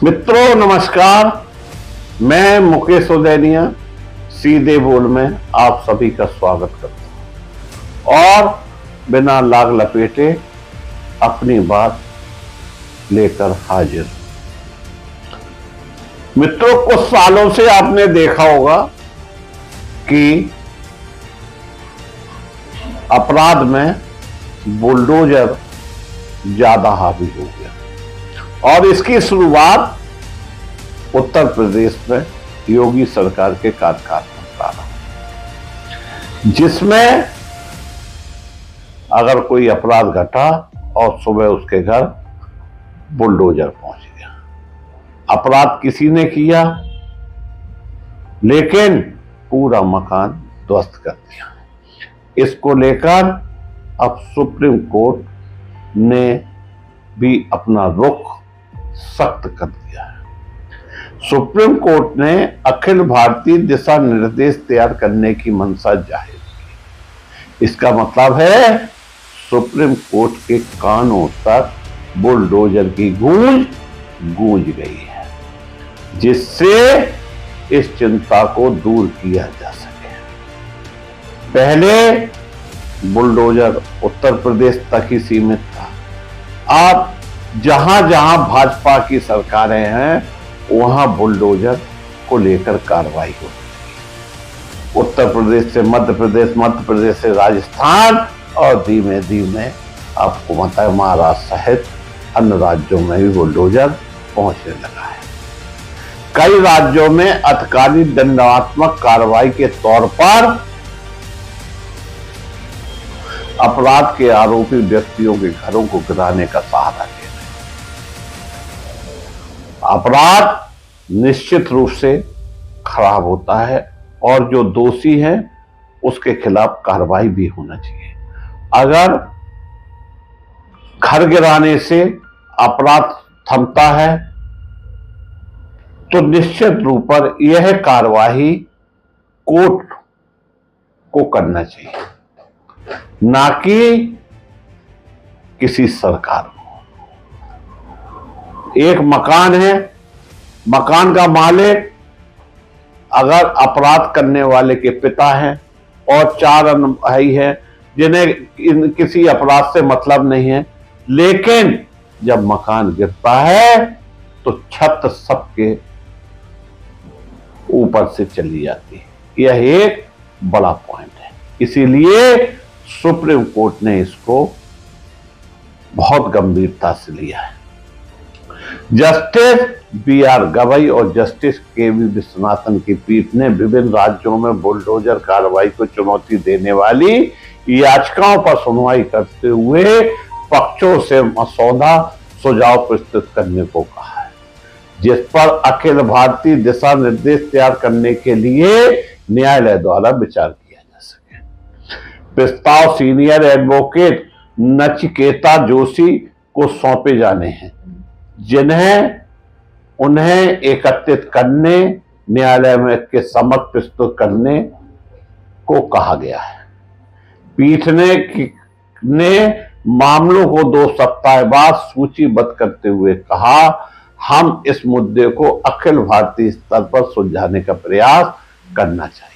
मित्रों नमस्कार, मैं मुकेश उदैनिया सीधे बोल में आप सभी का स्वागत करता हूं और बिना लाग लपेटे अपनी बात लेकर हाजिर। मित्रों, कुछ सालों से आपने देखा होगा कि अपराध में बुलडोजर ज्यादा हावी हो गया और इसकी शुरुआत उत्तर प्रदेश में योगी सरकार के कार्यकाल में प्रारंभ, जिसमें अगर कोई अपराध घटा और सुबह उसके घर बुलडोजर पहुंच गया। अपराध किसी ने किया लेकिन पूरा मकान ध्वस्त कर दिया। इसको लेकर अब सुप्रीम कोर्ट ने भी अपना रुख सख्त कर दिया है। सुप्रीम कोर्ट ने अखिल भारतीय दिशा निर्देश तैयार करने की मंशा जाहिर की। इसका मतलब है सुप्रीम कोर्ट के कानों तक बुलडोजर की गूंज गई है, जिससे इस चिंता को दूर किया जा सके। पहले बुलडोजर उत्तर प्रदेश तक ही सीमित था। अब जहां जहां भाजपा की सरकारें हैं वहां बुलडोजर को लेकर कार्रवाई हो रही है। उत्तर प्रदेश से मध्य प्रदेश, मध्य प्रदेश से राजस्थान और धीमे धीमे आपको पता है महाराष्ट्र सहित अन्य राज्यों में भी बुलडोजर पहुंचने लगा है। कई राज्यों में अतकालिक दंडात्मक कार्रवाई के तौर पर अपराध के आरोपी व्यक्तियों के घरों को गिराने का सहारा ले रहे। अपराध निश्चित रूप से खराब होता है और जो दोषी है उसके खिलाफ कार्रवाई भी होना चाहिए। अगर घर गिराने से अपराध थमता है तो निश्चित रूप पर यह कार्रवाई कोर्ट को करना चाहिए, ना कि किसी सरकार को। एक मकान है, मकान का मालिक अगर अपराध करने वाले के पिता हैं और 4 अन्य भाई हैं जिन्हें किसी अपराध से मतलब नहीं है, लेकिन जब मकान गिरता है तो छत सबके ऊपर से चली जाती है। यह एक बड़ा पॉइंट है। इसीलिए सुप्रीम कोर्ट ने इसको बहुत गंभीरता से लिया है। Justice B R. गवई और जस्टिस के.वी. विश्वनाथन की पीठ ने विभिन्न राज्यों में बुलडोजर कार्रवाई को चुनौती देने वाली याचिकाओं पर सुनवाई करते हुए पक्षों से मसौदा सुझाव प्रस्तुत करने को कहा है, जिस पर अखिल भारतीय दिशा निर्देश तैयार करने के लिए न्यायालय द्वारा विचार किया जा सके। प्रस्ताव सीनियर एडवोकेट नचिकेता जोशी को सौंपे जाने हैं, जिन्हें उन्हें एकत्रित करने, न्यायालय में के समक्ष प्रस्तुत करने को कहा गया है। पीठ ने मामलों को 2 सप्ताह बाद सूचीबद्ध करते हुए कहा, हम इस मुद्दे को अखिल भारतीय स्तर पर सुलझाने का प्रयास करना चाहिए।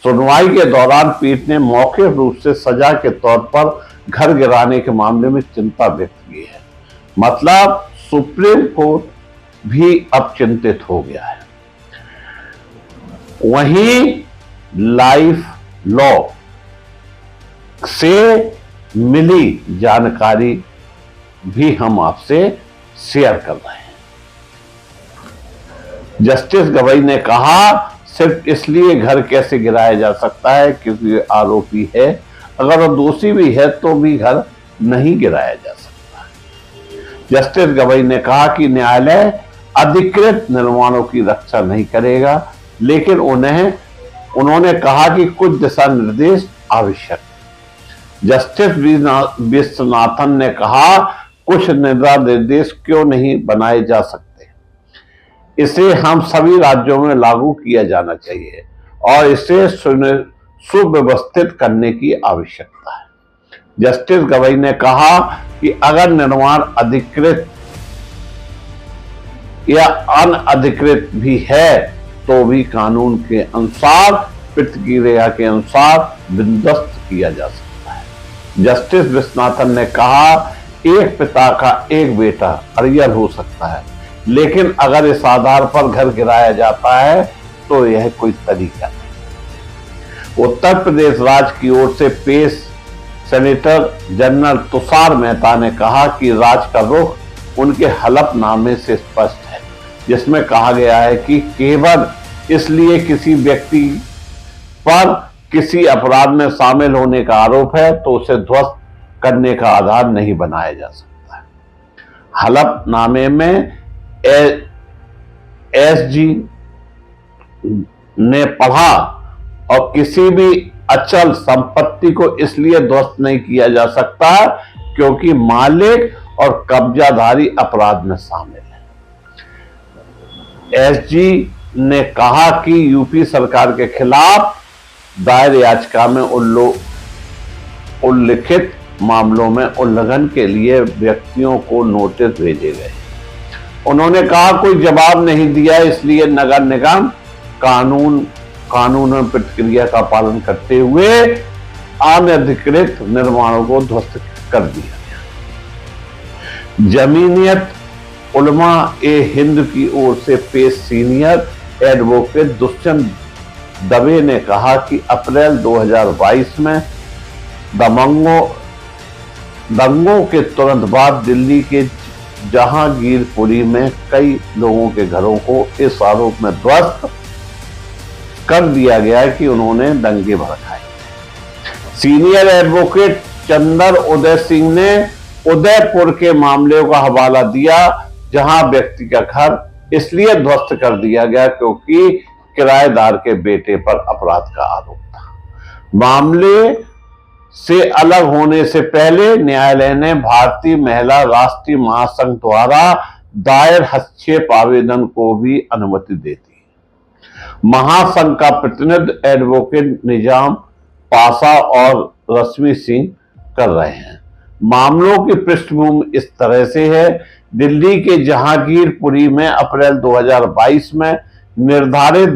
सुनवाई के दौरान पीठ ने मौखिक रूप से सजा के तौर पर घर गिराने के मामले में चिंता व्यक्त की है। मतलब सुप्रीम कोर्ट भी अब चिंतित हो गया है। वहीं लाइफ लॉ से मिली जानकारी भी हम आपसे शेयर कर रहे हैं। जस्टिस गवई ने कहा, सिर्फ इसलिए घर कैसे गिराया जा सकता है क्योंकि आरोपी है, अगर वो दोषी भी है तो भी घर नहीं गिराया जा सकता। जस्टिस गवई ने कहा कि न्यायालय अधिकृत निर्माणों की रक्षा नहीं करेगा, लेकिन उन्होंने कहा कि कुछ दिशा निर्देश आवश्यक है। जस्टिस विश्वनाथन ने कहा, कुछ निर्देश क्यों नहीं बनाए जा सकते, इसे हम सभी राज्यों में लागू किया जाना चाहिए और इसे सुव्यवस्थित करने की आवश्यकता है। जस्टिस गवई ने कहा कि अगर निर्माण अधिकृत या अनअधिकृत भी है तो भी कानून के अनुसार, प्रतिक्रिया के अनुसार बंदोबस्त किया जा सकता है। जस्टिस विश्वनाथन ने कहा, एक पिता का एक बेटा अरियल हो सकता है, लेकिन अगर इस आधार पर घर गिराया जाता है तो यह कोई तरीका नहीं। उत्तर प्रदेश राज्य की ओर से पेश सेनेटर जनरल तुषार मेहता ने कहा कि राज्य का रुख उनके हलफनामे से स्पष्ट है, जिसमें कहा गया है कि केवल इसलिए किसी व्यक्ति पर किसी अपराध में शामिल होने का आरोप है तो उसे ध्वस्त करने का आधार नहीं बनाया जा सकता है। हलफनामे में एसजी ने पढ़ा, और किसी भी अचल संपत्ति को इसलिए ध्वस्त नहीं किया जा सकता क्योंकि मालिक और कब्जाधारी अपराध में शामिल है। एसजी ने कहा कि यूपी सरकार के खिलाफ दायर याचिका में उल्लिखित मामलों में उल्लंघन के लिए व्यक्तियों को नोटिस भेजे गए। उन्होंने कहा, कोई जवाब नहीं दिया, इसलिए नगर निगम कानून प्रक्रिया का पालन करते हुए अनधिकृत निर्माणों को ध्वस्त कर दिया गया। जमीयत उलमा ए हिंद की ओर से पेश सीनियर एडवोकेट दुष्यंत दवे ने कहा कि अप्रैल 2022 में दंगों के तुरंत बाद दिल्ली के जहांगीरपुरी में कई लोगों के घरों को इस आरोप में ध्वस्त कर दिया गया कि उन्होंने दंगे भड़काए। सीनियर एडवोकेट चंदर उदय सिंह ने उदयपुर के मामले का हवाला दिया, जहां व्यक्ति का घर इसलिए ध्वस्त कर दिया गया क्योंकि किराएदार के बेटे पर अपराध का आरोप था। मामले से अलग होने से पहले न्यायालय ने भारतीय महिला राष्ट्रीय महासंघ द्वारा दायर हस्तक्षेप आवेदन को भी अनुमति दे दी। महासंघ का प्रतिनिधि एडवोकेट निजाम पासा और रश्मि सिंह कर रहे हैं। मामलों की पृष्ठभूमि इस तरह से है, दिल्ली के जहांगीरपुरी में अप्रैल 2022 में निर्धारित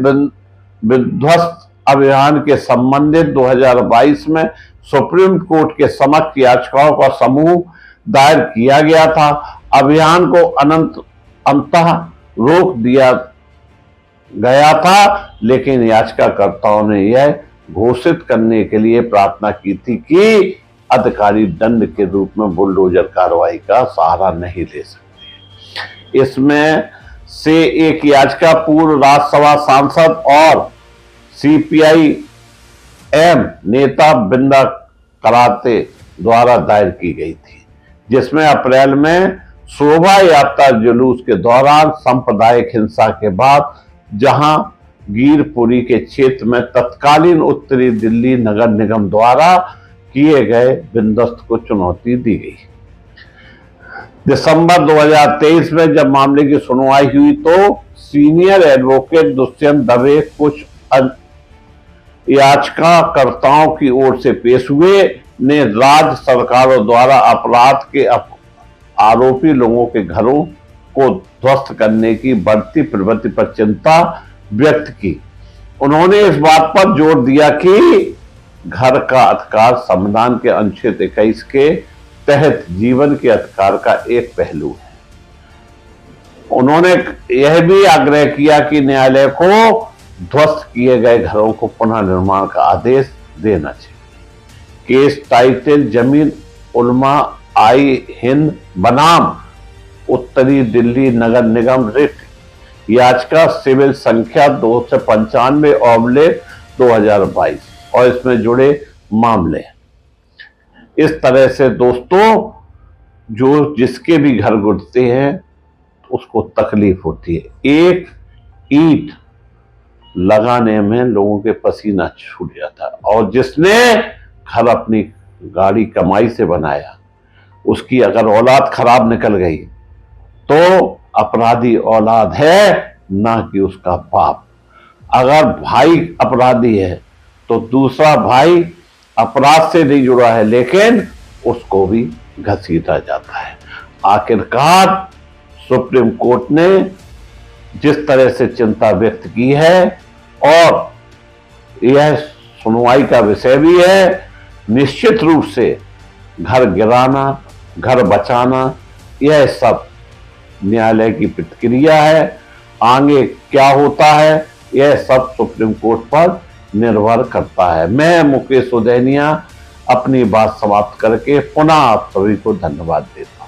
विध्वंस अभियान के संबंधित 2022 में सुप्रीम कोर्ट के समक्ष याचिकाओं का समूह दायर किया गया था। अभियान को अंततः रोक दिया गया था, लेकिन याचिकाकर्ताओं ने यह घोषित करने के लिए प्रार्थना की थी कि अधिकारी दंड के रूप में बुलडोजर कार्रवाई का सहारा नहीं ले सकते। इसमें से एक याचिका पूर्व राज्यसभा सांसद और सीपीआई-एम नेता बिंदा कराते द्वारा दायर की गई थी, जिसमें अप्रैल में शोभा यात्रा जुलूस के दौरान सांप्रदायिक हिंसा के बाद जहांगीरपुरी के क्षेत्र में तत्कालीन उत्तरी दिल्ली नगर निगम द्वारा किए गए बंदोबस्त को चुनौती दी गई। दिसंबर 2023 में जब मामले की सुनवाई हुई तो सीनियर एडवोकेट दुष्यंत दवे कुछ याचिकाकर्ताओं की ओर से पेश हुए ने राज्य सरकारों द्वारा अपराध के आरोपी लोगों के घरों को ध्वस्त करने की बढ़ती प्रवृत्ति पर चिंता व्यक्त की। उन्होंने इस बात पर जोर दिया कि घर का अधिकार संविधान के अनुच्छेद 21 के तहत जीवन के अधिकार का एक पहलू है। उन्होंने यह भी आग्रह किया कि न्यायालय को ध्वस्त किए गए घरों को पुनः निर्माण का आदेश देना चाहिए। केस टाइटल जमीन उलमा आई हिंद बनाम उत्तरी दिल्ली नगर निगम रिट, याचिका सिविल संख्या 295/2022 और इसमें जुड़े मामले। इस तरह से दोस्तों, जो जिसके भी घर गुजरते हैं उसको तकलीफ होती है। एक ईंट लगाने में लोगों के पसीना छूट जाता है, और जिसने घर अपनी गाड़ी कमाई से बनाया उसकी अगर औलाद खराब निकल गई तो अपराधी औलाद है, ना कि उसका बाप। अगर भाई अपराधी है तो दूसरा भाई अपराध से नहीं जुड़ा है, लेकिन उसको भी घसीटा जाता है। आखिरकार सुप्रीम कोर्ट ने जिस तरह से चिंता व्यक्त की है, और यह सुनवाई का विषय भी है। निश्चित रूप से घर गिराना, घर बचाना, यह सब न्यायालय की प्रतिक्रिया है। आगे क्या होता है यह सब सुप्रीम कोर्ट पर निर्भर करता है। मैं मुकेश उदैनिया अपनी बात समाप्त करके पुनः आप सभी को धन्यवाद देता हूं।